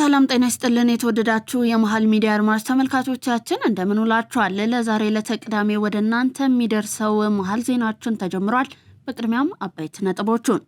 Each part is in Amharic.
ሰላም ጤና ይስጥልን የተወደዳችሁ የመሃል ሚዲያ አድማጭ ተመልካቾቻችን እንደምን ውላችኋል? ለዛሬ ለተቅዳሜ ወደ እናንተ የሚደርሰው መሃል ዜናችን ተጀምሯል። በቅድሚያም አበይት ነጥቦቹን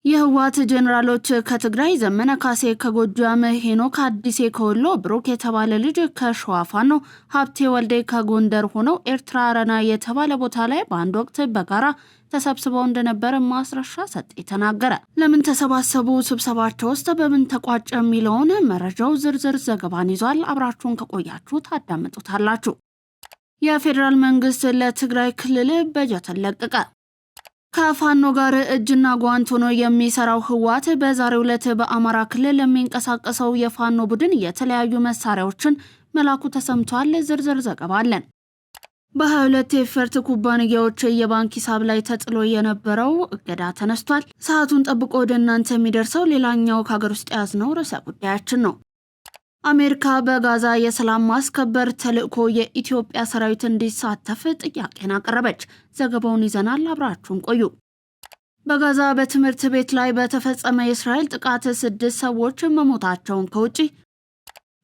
የህወሓት ጄኔራሎች ከትግራይ ዘመነ ካሴ ከጎጃም ሄኖክ አዲሴ ከወሎ ብሩክ የተባለ ልጅ ከሸዋ ፋኖ ሀብቴ ወልዴ ከጎንደር ሆነው ኤርትራ አረና የተባለ ቦታ ላይ በአንድ ወቅት በጋራ ተሰብስበው እንደነበር ማስረሻ ሰጤ ተናገረ። ለምን ተሰባሰቡ? ስብሰባቸው ውስጥ በምን ተቋጨ? የሚለውን መረጃው ዝርዝር ዘገባን ይዟል። አብራችሁን ከቆያችሁ ታዳምጡታላችሁ። የፌዴራል መንግስት ለትግራይ ክልል በጀት ለቀቀ። ከፋኖ ጋር እጅና ጓንት ሆኖ የሚሰራው ህወሓት በዛሬው ዕለት በአማራ ክልል የሚንቀሳቀሰው የፋኖ ቡድን የተለያዩ መሳሪያዎችን መላኩ ተሰምቷል። ዝርዝር ዘገባ አለን። በ22 የኤፈርት ኩባንያዎች የባንክ ሂሳብ ላይ ተጥሎ የነበረው እገዳ ተነስቷል። ሰዓቱን ጠብቆ ወደ እናንተ የሚደርሰው ሌላኛው ከሀገር ውስጥ ያዝነው ርዕሰ ጉዳያችን ነው። አሜሪካ በጋዛ የሰላም ማስከበር ተልዕኮ የኢትዮጵያ ሰራዊት እንዲሳተፍ ጥያቄን አቀረበች። ዘገባውን ይዘናል። አብራችሁን ቆዩ። በጋዛ በትምህርት ቤት ላይ በተፈጸመ የእስራኤል ጥቃት 6 ሰዎች መሞታቸውን ከውጪ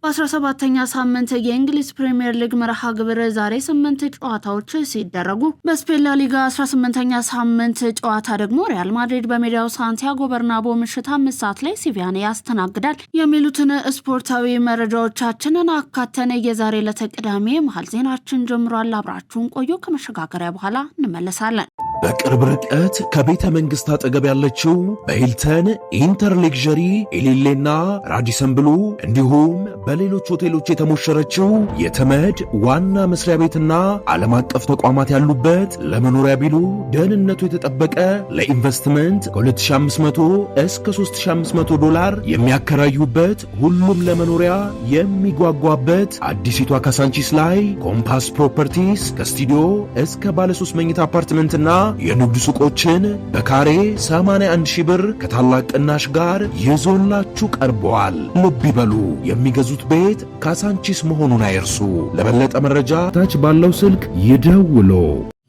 በ17ኛ ሳምንት የእንግሊዝ ፕሪሚየር ሊግ መርሃ ግብር ዛሬ 8 ጨዋታዎች ሲደረጉ በስፔን ላሊጋ 18ኛ ሳምንት ጨዋታ ደግሞ ሪያል ማድሪድ በሜዳው ሳንቲያጎ በርናቦ ምሽት 5 ሰዓት ላይ ሲቪያን ያስተናግዳል። የሚሉትን ስፖርታዊ መረጃዎቻችንን አካተነ የዛሬ ለተቅዳሜ መሃል ዜናችን ጀምሯል። አብራችሁን ቆዩ። ከመሸጋገሪያ በኋላ እንመለሳለን። በቅርብ ርቀት ከቤተ መንግስት አጠገብ ያለችው በሂልተን ኢንተርሌክዠሪ ኤሊሌና ራዲሰን ብሉ እንዲሁም በሌሎች ሆቴሎች የተሞሸረችው የተመድ ዋና መስሪያ ቤትና ዓለም አቀፍ ተቋማት ያሉበት ለመኖሪያ ቢሉ ደህንነቱ የተጠበቀ ለኢንቨስትመንት ከ2500 እስከ $3500 የሚያከራዩበት ሁሉም ለመኖሪያ የሚጓጓበት አዲሲቷ ካሳንቺስ ላይ ኮምፓስ ፕሮፐርቲስ ከስቱዲዮ እስከ ባለ 3 መኝታ አፓርትመንትና የንግድ ሱቆችን በካሬ 81,000 ብር ከታላቅ ቅናሽ ጋር ይዞላችሁ ቀርበዋል። ልብ ይበሉ፣ የሚገዙት ቤት ካሳንቺስ መሆኑን አይርሱ። ለበለጠ መረጃ ታች ባለው ስልክ ይደውሉ።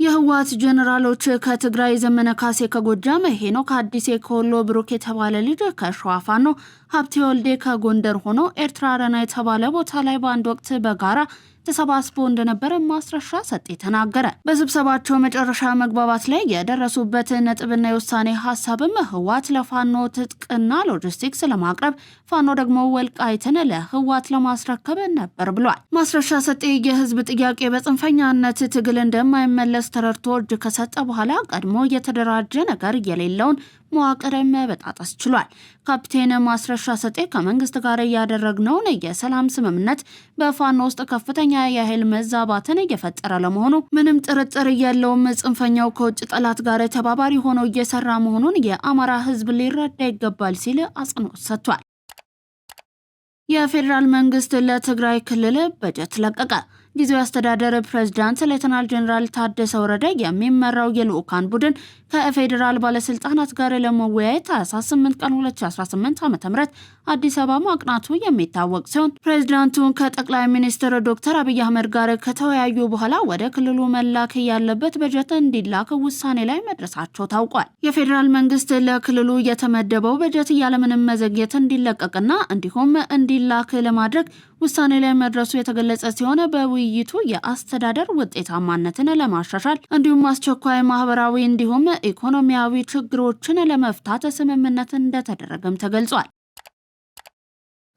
የህወሓት ጄኔራሎች ከትግራይ ዘመነ ካሴ ከጎጃም ሄኖክ አዲሴ ከወሎ ብሩክ የተባለ ልጅ ከሸዋ ፋኖ ሀብቴ ወልዴ ከጎንደር ሆኖ ኤርትራ አረና የተባለ ቦታ ላይ በአንድ ወቅት በጋራ ተሰባስበው እንደነበረ ማስረሻ ሰጤ ተናገረ። በስብሰባቸው መጨረሻ መግባባት ላይ የደረሱበት ነጥብና የውሳኔ ሐሳብም ህወሓት ለፋኖ ትጥቅና ሎጂስቲክስ ለማቅረብ ፋኖ ደግሞ ወልቃይትን ለህወሓት ለማስረከብ ነበር ብሏል። ማስረሻ ሰጤ የህዝብ ጥያቄ በጽንፈኛነት ትግል እንደማይመለስ ተረድቶ እጅ ከሰጠ በኋላ ቀድሞ የተደራጀ ነገር የሌለውን መዋቅር መበጣጠስ ችሏል። ካፕቴን ማስረሻ ሰጤ ከመንግስት ጋር ያደረግነውን የሰላም ስምምነት በፋኖ ውስጥ ከፍተኛ የኃይል መዛባትን እየፈጠረ ለመሆኑ ምንም ጥርጥር የለውም። ጽንፈኛው ከውጭ ጠላት ጋር ተባባሪ ሆኖ እየሰራ መሆኑን የአማራ ህዝብ ሊረዳ ይገባል ሲል አጽንኦት ሰጥቷል። የፌዴራል መንግስት ለትግራይ ክልል በጀት ለቀቀ። ጊዜያዊ አስተዳደር ፕሬዝዳንት ሌተናል ጄኔራል ታደሰ ወረደ የሚመራው የልኡካን ቡድን ከፌዴራል ባለስልጣናት ጋር ለመወያየት 8 ቀን 2018 ዓ.ም አዲስ አበባ ማቅናቱ የሚታወቅ ሲሆን ፕሬዝዳንቱ ከጠቅላይ ሚኒስትር ዶክተር አብይ አህመድ ጋር ከተወያዩ በኋላ ወደ ክልሉ መላክ ያለበት በጀት እንዲላክ ውሳኔ ላይ መድረሳቸው ታውቋል። የፌዴራል መንግስት ለክልሉ የተመደበው በጀት ያለምንም መዘግየት እንዲለቀቅና እንዲሁም እንዲላክ ለማድረግ ውሳኔ ላይ መድረሱ የተገለጸ ሲሆን በውይይቱ የአስተዳደር ውጤታማነትን ለማሻሻል እንዲሁም አስቸኳይ ማህበራዊ እንዲሁም ኢኮኖሚያዊ ችግሮችን ለመፍታት ስምምነት እንደተደረገም ተገልጿል።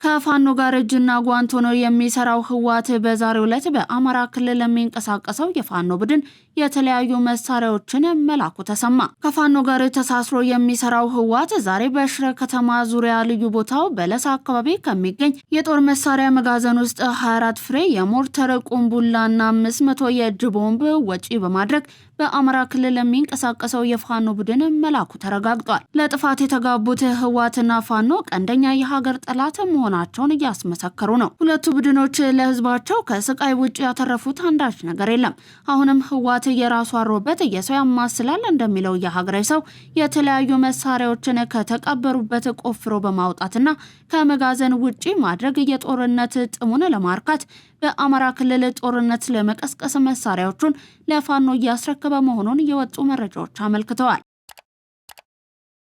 ከፋኖ ጋር እጅና ጓንት ሆኖ የሚሰራው ህወሓት በዛሬው ዕለት በአማራ ክልል ለሚንቀሳቀሰው የፋኖ ቡድን የተለያዩ መሳሪያዎችን መላኩ ተሰማ። ከፋኖ ጋር ተሳስሮ የሚሰራው ህወሓት ዛሬ በሽረ ከተማ ዙሪያ ልዩ ቦታው በለሳ አካባቢ ከሚገኝ የጦር መሳሪያ መጋዘን ውስጥ 24 ፍሬ የሞርተር ቁምቡላና 500 የእጅ ቦምብ ወጪ በማድረግ በአማራ ክልል ለሚንቀሳቀሰው የፋኖ ቡድን መላኩ ተረጋግጧል። ለጥፋት የተጋቡት ህወሓትና ፋኖ ቀንደኛ የሀገር ጠላት መሆናቸውን እያስመሰከሩ ነው። ሁለቱ ቡድኖች ለህዝባቸው ከስቃይ ውጭ ያተረፉት አንዳች ነገር የለም። አሁንም ህወሓት የራሱ አሮበት የሰው ያማስላል እንደሚለው የሀገሬ ሰው የተለያዩ መሳሪያዎችን ከተቀበሩበት ቆፍሮ በማውጣትና ከመጋዘን ውጪ ማድረግ የጦርነት ጥሙን ለማርካት በአማራ ክልል ጦርነት ለመቀስቀስ መሳሪያዎቹን ለፋኖ እያስረከበ መሆኑን የወጡ መረጃዎች አመልክተዋል።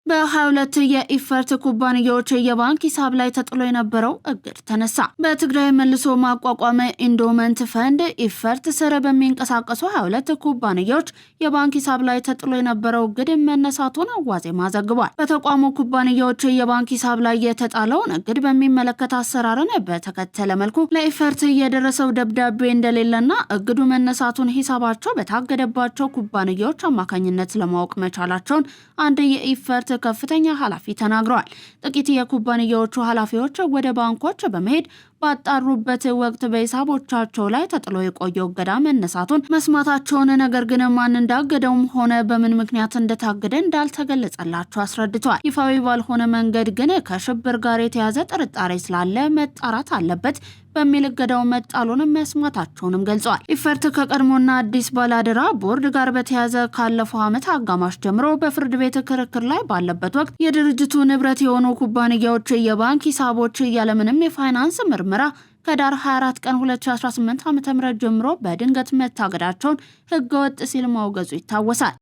በ22 የኢፈርት ኩባንያዎች የባንክ ሂሳብ ላይ ተጥሎ የነበረው እግድ ተነሳ። በትግራይ መልሶ ማቋቋም ኢንዶመንት ፈንድ ኢፈርት ስር በሚንቀሳቀሱ 22 ኩባንያዎች የባንክ ሂሳብ ላይ ተጥሎ የነበረው እግድ መነሳቱን ዋዜማ ዘግቧል። በተቋሙ ኩባንያዎች የባንክ ሂሳብ ላይ የተጣለውን እግድ በሚመለከት አሰራርን በተከተለ መልኩ ለኢፈርት የደረሰው ደብዳቤ እንደሌለና እግዱ መነሳቱን ሂሳባቸው በታገደባቸው ኩባንያዎች አማካኝነት ለማወቅ መቻላቸውን አንድ የኢፈርት ከፍተኛ ኃላፊ ተናግረዋል። ጥቂት የኩባንያዎቹ ኃላፊዎች ወደ ባንኮች በመሄድ ባጣሩበት ወቅት በሂሳቦቻቸው ላይ ተጥሎ የቆየው እገዳ መነሳቱን መስማታቸውን፣ ነገር ግን ማን እንዳገደውም ሆነ በምን ምክንያት እንደታገደ እንዳልተገለጸላቸው አስረድተዋል። ይፋዊ ባልሆነ መንገድ ግን ከሽብር ጋር የተያዘ ጥርጣሬ ስላለ መጣራት አለበት በሚል እገዳው መጣሉን መስማታቸውንም ገልጸዋል። ኢፈርት ከቀድሞና አዲስ ባላደራ ቦርድ ጋር በተያያዘ ካለፈው ዓመት አጋማሽ ጀምሮ በፍርድ ቤት ክርክር ላይ ባለበት ወቅት የድርጅቱ ንብረት የሆኑ ኩባንያዎች የባንክ ሂሳቦች ያለምንም የፋይናንስ ምርመራ ከዳር 24 ቀን 2018 ዓ.ም ጀምሮ በድንገት መታገዳቸውን ህገወጥ ሲል ማውገዙ ይታወሳል።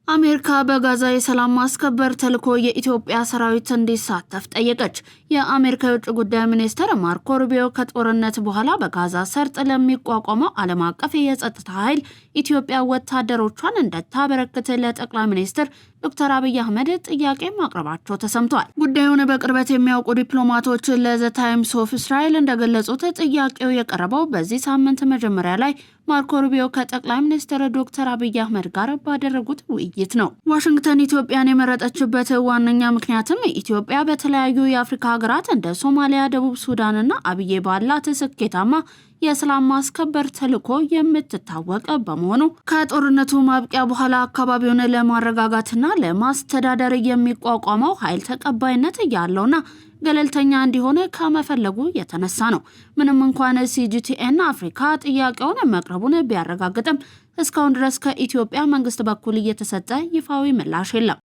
አሜሪካ በጋዛ የሰላም ማስከበር ተልዕኮ የኢትዮጵያ ሰራዊት እንዲሳተፍ ጠየቀች። የአሜሪካ የውጭ ጉዳይ ሚኒስትር ማርኮ ሩቢዮ ከጦርነት በኋላ በጋዛ ሰርጥ ለሚቋቋመው ዓለም አቀፍ የጸጥታ ኃይል ኢትዮጵያ ወታደሮቿን እንድታበረክት ለጠቅላይ ሚኒስትር ዶክተር አብይ አህመድ ጥያቄ ማቅረባቸው ተሰምቷል። ጉዳዩን በቅርበት የሚያውቁ ዲፕሎማቶች ለዘ ታይምስ ኦፍ እስራኤል እንደገለጹት ጥያቄው የቀረበው በዚህ ሳምንት መጀመሪያ ላይ ማርኮ ሩቢዮ ከጠቅላይ ሚኒስትር ዶክተር አብይ አህመድ ጋር ባደረጉት ውይይት ነው። ዋሽንግተን ኢትዮጵያን የመረጠችበት ዋነኛ ምክንያትም ኢትዮጵያ በተለያዩ የአፍሪካ ሀገራት እንደ ሶማሊያ፣ ደቡብ ሱዳንና አብዬ ባላት ስኬታማ የሰላም ማስከበር ተልዕኮ የምትታወቅ በመሆኑ ከጦርነቱ ማብቂያ በኋላ አካባቢውን ለማረጋጋትና ለማስተዳደር የሚቋቋመው ኃይል ተቀባይነት ያለውና ገለልተኛ እንዲሆን ከመፈለጉ የተነሳ ነው። ምንም እንኳን ሲጂቲኤን አፍሪካ ጥያቄውን መቅረቡን ቢያረጋግጥም እስካሁን ድረስ ከኢትዮጵያ መንግስት በኩል እየተሰጠ ይፋዊ ምላሽ የለም።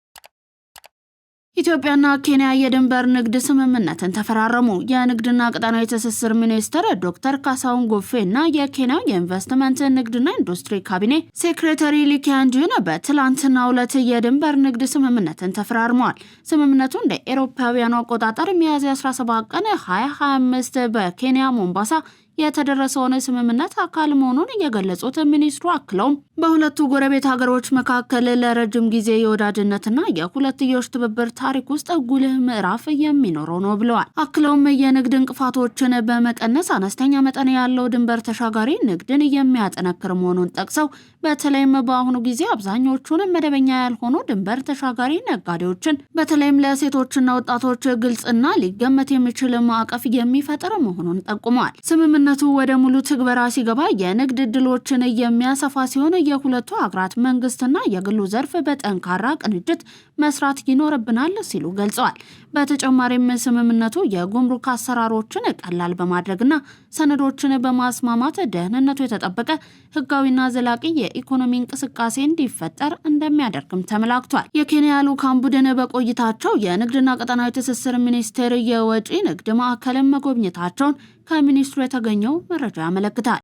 ኢትዮጵያና ኬንያ የድንበር ንግድ ስምምነትን ተፈራረሙ። የንግድና ቀጣናዊ ትስስር ሚኒስትር ዶክተር ካሳሁን ጎፌ እና የኬንያ የኢንቨስትመንት ንግድና ኢንዱስትሪ ካቢኔ ሴክሬታሪ ሊኪያንጂን በትላንትናው ዕለት የድንበር ንግድ ስምምነትን ተፈራርመዋል። ስምምነቱ እንደ ኤሮፓውያኑ አቆጣጠር ሚያዝያ 17 ቀን 2025 በኬንያ ሞምባሳ የተደረሰውን ስምምነት አካል መሆኑን የገለጹት ሚኒስትሩ አክለውም በሁለቱ ጎረቤት ሀገሮች መካከል ለረጅም ጊዜ የወዳጅነትና የሁለትዮሽ ትብብር ታሪክ ውስጥ ጉልህ ምዕራፍ የሚኖረው ነው ብለዋል። አክለውም የንግድ እንቅፋቶችን በመቀነስ አነስተኛ መጠን ያለው ድንበር ተሻጋሪ ንግድን የሚያጠነክር መሆኑን ጠቅሰው በተለይም በአሁኑ ጊዜ አብዛኞቹን መደበኛ ያልሆኑ ድንበር ተሻጋሪ ነጋዴዎችን በተለይም ለሴቶችና ወጣቶች ግልጽና ሊገመት የሚችል ማዕቀፍ የሚፈጥር መሆኑን ጠቁመዋል። ስምምነቱ ወደ ሙሉ ትግበራ ሲገባ የንግድ ዕድሎችን የሚያሰፋ ሲሆን የሁለቱ ሀገራት መንግስትና የግሉ ዘርፍ በጠንካራ ቅንጅት መስራት ይኖርብናል ሲሉ ገልጸዋል። በተጨማሪም ስምምነቱ የጉምሩክ አሰራሮችን ቀላል በማድረግና ሰነዶችን በማስማማት ደህንነቱ የተጠበቀ ህጋዊና ዘላቂ የኢኮኖሚ እንቅስቃሴ እንዲፈጠር እንደሚያደርግም ተመላክቷል። የኬንያ ልዑካን ቡድን በቆይታቸው የንግድና ቀጣናዊ ትስስር ሚኒስቴር የወጪ ንግድ ማዕከልን መጎብኘታቸውን ከሚኒስትሩ የተገኘው መረጃ ያመለክታል።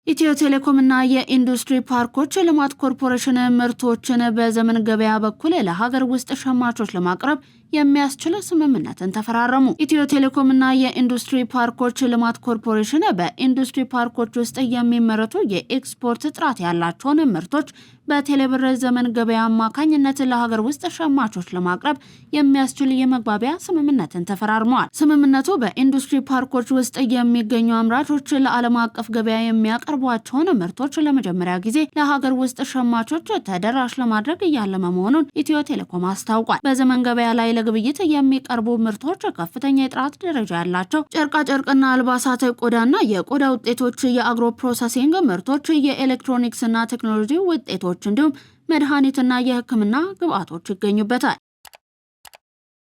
ኢትዮ ቴሌኮምና የኢንዱስትሪ ፓርኮች ልማት ኮርፖሬሽን ምርቶችን በዘመን ገበያ በኩል ለሀገር ውስጥ ሸማቾች ለማቅረብ የሚያስችል ስምምነትን ተፈራረሙ። ኢትዮ ቴሌኮምና የኢንዱስትሪ ፓርኮች ልማት ኮርፖሬሽን በኢንዱስትሪ ፓርኮች ውስጥ የሚመረቱ የኤክስፖርት ጥራት ያላቸውን ምርቶች በቴሌብር ዘመን ገበያ አማካኝነት ለሀገር ውስጥ ሸማቾች ለማቅረብ የሚያስችል የመግባቢያ ስምምነትን ተፈራርመዋል። ስምምነቱ በኢንዱስትሪ ፓርኮች ውስጥ የሚገኙ አምራቾች ለዓለም አቀፍ ገበያ የሚያቀርቧቸውን ምርቶች ለመጀመሪያ ጊዜ ለሀገር ውስጥ ሸማቾች ተደራሽ ለማድረግ እያለመ መሆኑን ኢትዮ ቴሌኮም አስታውቋል። በዘመን ገበያ ላይ ለግብይት የሚቀርቡ ምርቶች ከፍተኛ የጥራት ደረጃ ያላቸው ጨርቃጨርቅና አልባሳት፣ ቆዳና የቆዳ ውጤቶች፣ የአግሮ ፕሮሰሲንግ ምርቶች፣ የኤሌክትሮኒክስና ቴክኖሎጂ ውጤቶች እንዲሁም መድኃኒትና የሕክምና ግብዓቶች ይገኙበታል።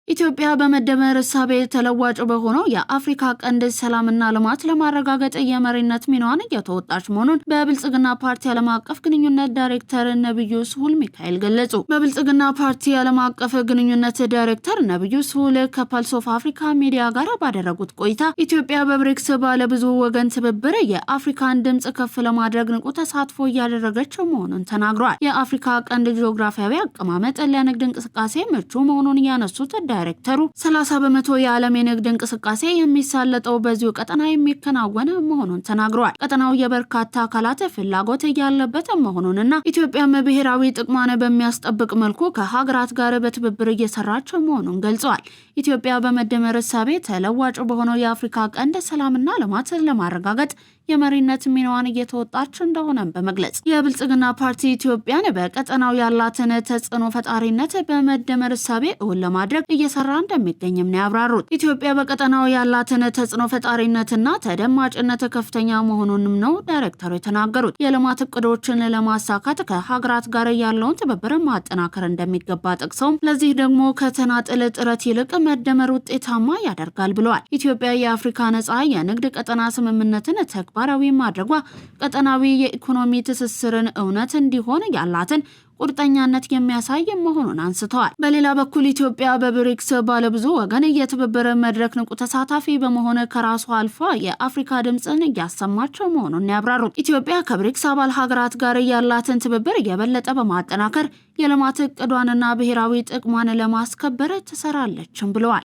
ኢትዮጵያ በመደመር እሳቤ ተለዋጭ በሆነው የአፍሪካ ቀንድ ሰላምና ልማት ለማረጋገጥ የመሪነት ሚናዋን እየተወጣች መሆኑን በብልጽግና ፓርቲ ዓለም አቀፍ ግንኙነት ዳይሬክተር ነብዩ ስሁል ሚካኤል ገለጹ። በብልጽግና ፓርቲ ዓለም አቀፍ ግንኙነት ዳይሬክተር ነብዩ ስሁል ከፐልስ ኦፍ አፍሪካ ሚዲያ ጋር ባደረጉት ቆይታ ኢትዮጵያ በብሪክስ ባለብዙ ወገን ትብብር የአፍሪካን ድምጽ ከፍ ለማድረግ ንቁ ተሳትፎ እያደረገች መሆኑን ተናግረዋል። የአፍሪካ ቀንድ ጂኦግራፊያዊ አቀማመጥ ለንግድ እንቅስቃሴ ምቹ መሆኑን ያነሱት ዳይሬክተሩ 30 በመቶ የዓለም የንግድ እንቅስቃሴ የሚሳለጠው በዚሁ ቀጠና የሚከናወን መሆኑን ተናግረዋል። ቀጠናው የበርካታ አካላት ፍላጎት ያለበት መሆኑንና ኢትዮጵያም ብሔራዊ ጥቅሟን በሚያስጠብቅ መልኩ ከሀገራት ጋር በትብብር እየሰራች መሆኑን ገልጸዋል። ኢትዮጵያ በመደመር እሳቤ ተለዋጭ በሆነው የአፍሪካ ቀንድ ሰላምና ልማት ለማረጋገጥ የመሪነት ሚናዋን እየተወጣች እንደሆነ በመግለጽ የብልጽግና ፓርቲ ኢትዮጵያን በቀጠናው ያላትን ተጽዕኖ ፈጣሪነት በመደመር እሳቤ እውን ለማድረግ እየሰራ እንደሚገኝም ነው ያብራሩት። ኢትዮጵያ በቀጠናው ያላትን ተጽዕኖ ፈጣሪነትና ተደማጭነት ከፍተኛ መሆኑንም ነው ዳይሬክተሩ የተናገሩት። የልማት እቅዶችን ለማሳካት ከሀገራት ጋር ያለውን ትብብር ማጠናከር እንደሚገባ ጠቅሰውም ለዚህ ደግሞ ከተናጥል ጥረት ይልቅ መደመር ውጤታማ ያደርጋል ብለዋል። ኢትዮጵያ የአፍሪካ ነጻ የንግድ ቀጠና ስምምነትን ተግባራዊ ማድረጓ ቀጠናዊ የኢኮኖሚ ትስስርን እውነት እንዲሆን ያላትን ቁርጠኛነት የሚያሳይ መሆኑን አንስተዋል። በሌላ በኩል ኢትዮጵያ በብሪክስ ባለብዙ ወገን የትብብር መድረክ ንቁ ተሳታፊ በመሆን ከራሷ አልፋ የአፍሪካ ድምፅን እያሰማቸው መሆኑን ያብራሩት። ኢትዮጵያ ከብሪክስ አባል ሀገራት ጋር ያላትን ትብብር የበለጠ በማጠናከር የልማት እቅዷንና ብሔራዊ ጥቅሟን ለማስከበር ትሰራለችም ብለዋል።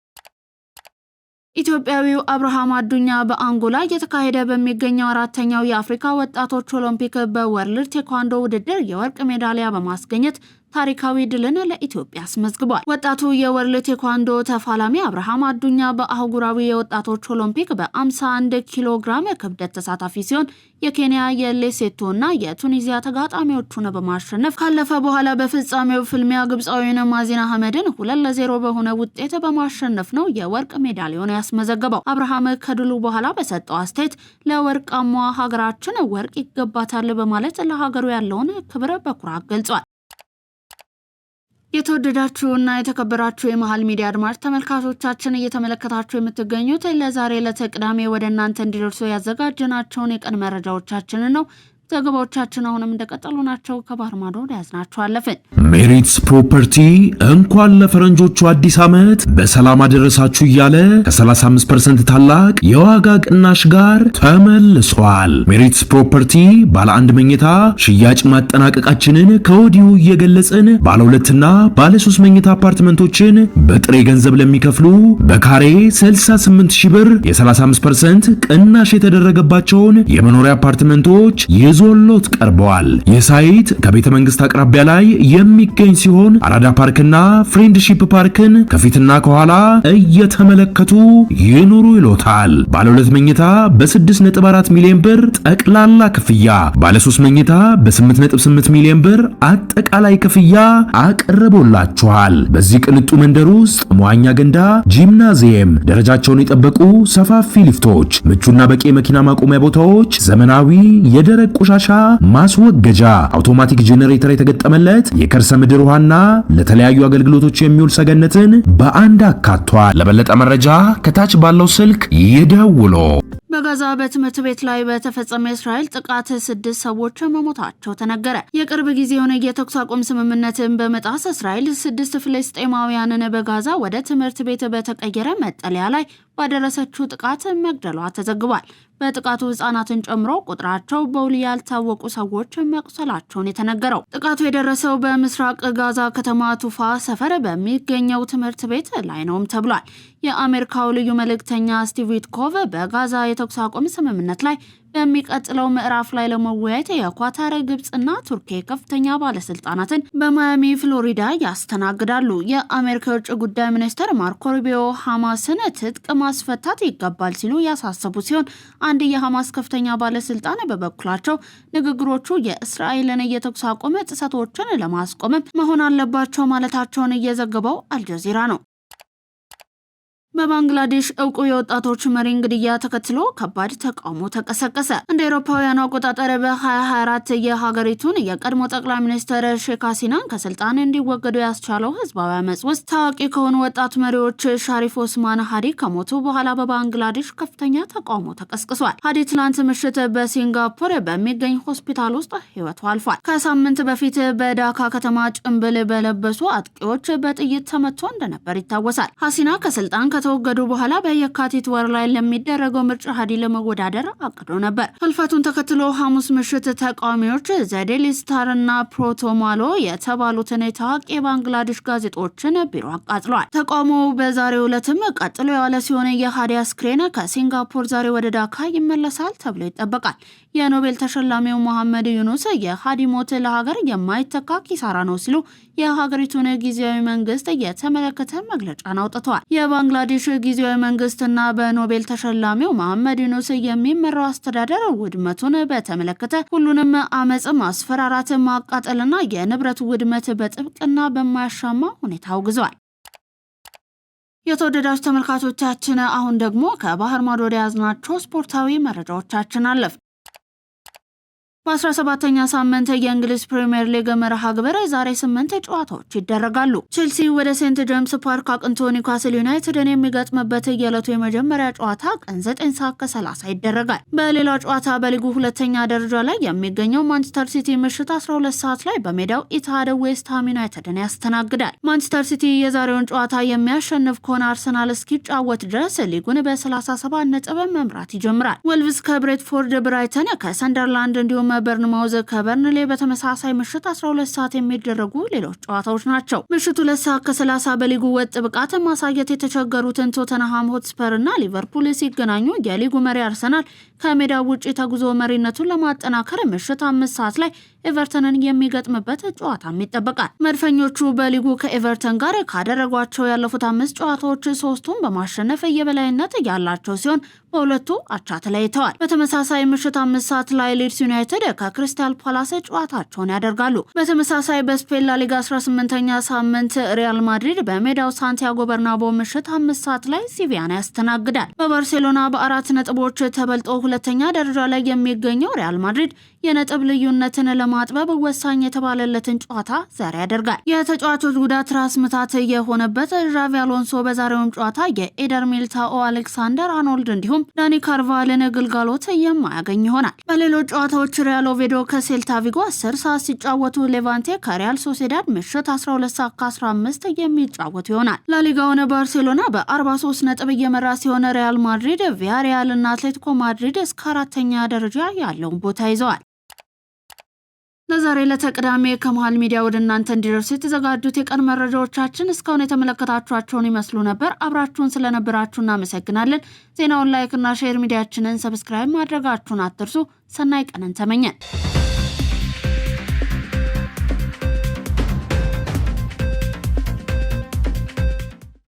ኢትዮጵያዊው አብርሃም አዱኛ በአንጎላ እየተካሄደ በሚገኘው 4ኛው የአፍሪካ ወጣቶች ኦሎምፒክ በወርልድ ቴኳንዶ ውድድር የወርቅ ሜዳሊያ በማስገኘት ታሪካዊ ድልን ለኢትዮጵያ አስመዝግቧል። ወጣቱ የወርልድ ቴኳንዶ ተፋላሚ አብርሃም አዱኛ በአህጉራዊ የወጣቶች ኦሎምፒክ በ51 ኪሎ ግራም ክብደት ተሳታፊ ሲሆን የኬንያ የሌሴቶና የቱኒዚያ ተጋጣሚዎቹን በማሸነፍ ካለፈ በኋላ በፍጻሜው ፍልሚያ ግብፃዊውን ማዚን አህመድን 2-0 በሆነ ውጤት በማሸነፍ ነው የወርቅ ሜዳሊያውን ያስመዘገበው። አብርሃም ከድሉ በኋላ በሰጠው አስተያየት ለወርቃማ ሀገራችን ወርቅ ይገባታል በማለት ለሀገሩ ያለውን ክብር በኩራት ገልጿል። የተወደዳችሁና የተከበራችሁ የመሃል ሚዲያ አድማጭ ተመልካቾቻችን እየተመለከታችሁ የምትገኙት ለዛሬ ለተቅዳሜ ወደ እናንተ እንዲደርሱ ያዘጋጀናቸውን የቀን መረጃዎቻችንን ነው። ዘገባዎቻችን አሁንም እንደቀጠሉ ናቸው። ከባህር ማዶ ያዝናቸው አለፍን። ሜሪትስ ፕሮፐርቲ እንኳን ለፈረንጆቹ አዲስ ዓመት በሰላም አደረሳችሁ እያለ ከ35% ታላቅ የዋጋ ቅናሽ ጋር ተመልሷል። ሜሪትስ ፕሮፐርቲ ባለ አንድ መኝታ ሽያጭ ማጠናቀቃችንን ከወዲሁ እየገለጽን ባለ ሁለትና ባለ 3 መኝታ አፓርትመንቶችን በጥሬ ገንዘብ ለሚከፍሉ በካሬ 68,000 ብር የ35% ቅናሽ የተደረገባቸውን የመኖሪያ አፓርትመንቶች ይዞሎት ቀርበዋል። የሳይት ከቤተ መንግስት አቅራቢያ ላይ የሚገኝ ሲሆን አራዳ ፓርክና ፍሬንድሺፕ ፓርክን ከፊትና ከኋላ እየተመለከቱ ይኑሩ ይሎታል። ባለ 2 መኝታ በ6.4 ሚሊዮን ብር ጠቅላላ ክፍያ፣ ባለ 3 መኝታ በ8.8 ሚሊዮን ብር አጠቃላይ ክፍያ አቅርቦላችኋል። በዚህ ቅንጡ መንደር ውስጥ መዋኛ ገንዳ፣ ጂምናዚየም፣ ደረጃቸውን የጠበቁ ሰፋፊ ሊፍቶች፣ ምቹና በቂ የመኪና ማቆሚያ ቦታዎች፣ ዘመናዊ የደረቅ ቆሻሻ ማስወገጃ፣ አውቶማቲክ ጄኔሬተር የተገጠመለት የከርሰ ምድር ውሃና ለተለያዩ አገልግሎቶች የሚውል ሰገነትን በአንድ አካቷል። ለበለጠ መረጃ ከታች ባለው ስልክ ይደውሉ። በጋዛ በትምህርት ቤት ላይ በተፈጸመ የእስራኤል ጥቃት 6 ሰዎች መሞታቸው ተነገረ። የቅርብ ጊዜውን የተኩስ አቁም ስምምነትን በመጣስ እስራኤል 6 ፍልስጤማውያንን በጋዛ ወደ ትምህርት ቤት በተቀየረ መጠለያ ላይ ባደረሰችው ጥቃት መግደሏ ተዘግቧል። በጥቃቱ ህጻናትን ጨምሮ ቁጥራቸው በውል ያልታወቁ ሰዎች መቁሰላቸውን የተነገረው። ጥቃቱ የደረሰው በምስራቅ ጋዛ ከተማ ቱፋ ሰፈር በሚገኘው ትምህርት ቤት ላይ ነውም ተብሏል። የአሜሪካው ልዩ መልእክተኛ ስቲቭ ዊትኮቭ በጋዛ የተኩስ አቁም ስምምነት ላይ በሚቀጥለው ምዕራፍ ላይ ለመወያየት የኳታር፣ ግብጽና ቱርክ ከፍተኛ ባለስልጣናትን በማያሚ ፍሎሪዳ ያስተናግዳሉ። የአሜሪካ የውጭ ጉዳይ ሚኒስትር ማርኮ ሩቢዮ ሐማስን ትጥቅ ማስፈታት ይገባል ሲሉ ያሳሰቡ ሲሆን አንድ የሐማስ ከፍተኛ ባለስልጣን በበኩላቸው ንግግሮቹ የእስራኤልን የተኩስ አቁም ጥሰቶችን ለማስቆም መሆን አለባቸው ማለታቸውን እየዘገበው አልጀዚራ ነው። በባንግላዴሽ እውቁ የወጣቶች መሪ ግድያ ተከትሎ ከባድ ተቃውሞ ተቀሰቀሰ። እንደ አውሮፓውያኑ አቆጣጠር በ2024 የሀገሪቱን የቀድሞ ጠቅላይ ሚኒስትር ሼክ ሀሲናን ከስልጣን እንዲወገዱ ያስቻለው ህዝባዊ አመጽ ውስጥ ታዋቂ ከሆኑ ወጣት መሪዎች ሻሪፍ ኦስማን ሃዲ ከሞቱ በኋላ በባንግላዴሽ ከፍተኛ ተቃውሞ ተቀስቅሷል። ሃዲ ትላንት ምሽት በሲንጋፖር በሚገኝ ሆስፒታል ውስጥ ህይወቱ አልፏል። ከሳምንት በፊት በዳካ ከተማ ጭንብል በለበሱ አጥቂዎች በጥይት ተመቶ እንደነበር ይታወሳል። ሀሲና ከስልጣን ከተወገዱ በኋላ በየካቲት ወር ላይ ለሚደረገው ምርጫ ሃዲ ለመወዳደር አቅዶ ነበር። ህልፈቱን ተከትሎ ሐሙስ ምሽት ተቃዋሚዎች ዘዴሊ ስታር እና ፕሮቶማሎ የተባሉትን ታዋቂ የባንግላዴሽ ጋዜጦችን ቢሮ አቃጥለዋል። ተቃውሞው በዛሬው ዕለትም ቀጥሎ የዋለ ሲሆን የሃዲ አስክሬን ከሲንጋፖር ዛሬ ወደ ዳካ ይመለሳል ተብሎ ይጠበቃል። የኖቤል ተሸላሚው መሐመድ ዩኑስ የሃዲ ሞት ለሀገር የማይተካ ኪሳራ ነው ሲሉ የሀገሪቱን ጊዜያዊ መንግስት የተመለከተ መግለጫን አውጥተዋል። የባንግላዴሽ ጊዜያዊ መንግስትና በኖቤል ተሸላሚው መሐመድ ዩኑስ የሚመራው አስተዳደር ውድመቱን በተመለከተ ሁሉንም አመጽ፣ ማስፈራራት፣ ማቃጠልና የንብረት ውድመት በጥብቅና በማያሻማ ሁኔታ አውግዘዋል። የተወደዳችሁ ተመልካቾቻችን አሁን ደግሞ ከባህር ማዶ ወደ ያዝናቸው ስፖርታዊ መረጃዎቻችን አለፍ። በ17ኛ ሳምንት የእንግሊዝ ፕሪሚየር ሊግ መርሃ ግብር ዛሬ 8 ጨዋታዎች ይደረጋሉ። ቼልሲ ወደ ሴንት ጄምስ ፓርክ አቅንቶ ኒውካስል ዩናይትድን የሚገጥምበት የዕለቱ የመጀመሪያ ጨዋታ ቀን 9:30 ይደረጋል። በሌላ ጨዋታ በሊጉ ሁለተኛ ደረጃ ላይ የሚገኘው ማንቸስተር ሲቲ ምሽት 12 ሰዓት ላይ በሜዳው ኢትሃድ ዌስትሃም ዩናይትድን ያስተናግዳል። ማንቸስተር ሲቲ የዛሬውን ጨዋታ የሚያሸንፍ ከሆነ አርሰናል እስኪጫወት ድረስ ሊጉን በ37 ነጥብ መምራት ይጀምራል። ወልቭስ ከብሬትፎርድ፣ ብራይተን ከሰንደርላንድ እንዲሁም በርንማውዝ ከበርንሌ በተመሳሳይ ምሽት 12 ሰዓት የሚደረጉ ሌሎች ጨዋታዎች ናቸው። ምሽቱ 2:30 በሊጉ ወጥ ብቃት ማሳየት የተቸገሩትን ቶተንሃም ሆትስፐር እና ሊቨርፑል ሲገናኙ የሊጉ መሪ አርሰናል ከሜዳው ውጪ ተጉዞ መሪነቱን ለማጠናከር ምሽት 5 ሰዓት ላይ ኤቨርተንን የሚገጥምበት ጨዋታም ይጠበቃል። መድፈኞቹ በሊጉ ከኤቨርተን ጋር ካደረጓቸው ያለፉት 5 ጨዋታዎች 3ቱን በማሸነፍ የበላይነት ያላቸው ሲሆን በሁለቱ አቻ ተለያይተዋል። በተመሳሳይ ምሽት 5 ሰዓት ላይ ሊድስ ዩናይትድ ከክሪስታል ፓላስ ጨዋታቸውን ያደርጋሉ። በተመሳሳይ በስፔን ላሊጋ 18ኛ ሳምንት ሪያል ማድሪድ በሜዳው ሳንቲያጎ በርናቦ ምሽት 5 ሰዓት ላይ ሲቪያን ያስተናግዳል። በባርሴሎና በ4 ነጥቦች ተበልጦ ሁለተኛ ደረጃ ላይ የሚገኘው ሪያል ማድሪድ የነጥብ ልዩነትን ለማጥበብ ወሳኝ የተባለለትን ጨዋታ ዛሬ ያደርጋል። የተጫዋቾች ጉዳት ራስ ምታት የሆነበት ዣቪ አሎንሶ በዛሬውም ጨዋታ የኤደር ሚልታኦ፣ አሌክሳንደር አርኖልድ እንዲሁም ዳኒ ካርቫልን ግልጋሎት የማያገኝ ይሆናል። በሌሎች ጨዋታዎች ሪያል ኦቬዶ ከሴልታ ቪጎ 10 ሰዓት ሲጫወቱ፣ ሌቫንቴ ከሪያል ሶሴዳድ ምሽት 12:15 የሚጫወቱ ይሆናል። ላሊጋውን ባርሴሎና በ43 ነጥብ እየመራ ሲሆን ሪያል ማድሪድ፣ ቪያሪያል እና አትሌቲኮ ማድሪድ እስከ 4ኛ ደረጃ ያለውን ቦታ ይዘዋል። ለዛሬ ለተቅዳሜ ከመሃል ሚዲያ ወደ እናንተ እንዲደርሱ የተዘጋጁት የቀን መረጃዎቻችን እስካሁን የተመለከታችኋቸውን ይመስሉ ነበር። አብራችሁን ስለነበራችሁ እናመሰግናለን። ዜናውን ላይክ እና ሼር፣ ሚዲያችንን ሰብስክራይብ ማድረጋችሁን አትርሱ። ሰናይ ቀንን ተመኘን።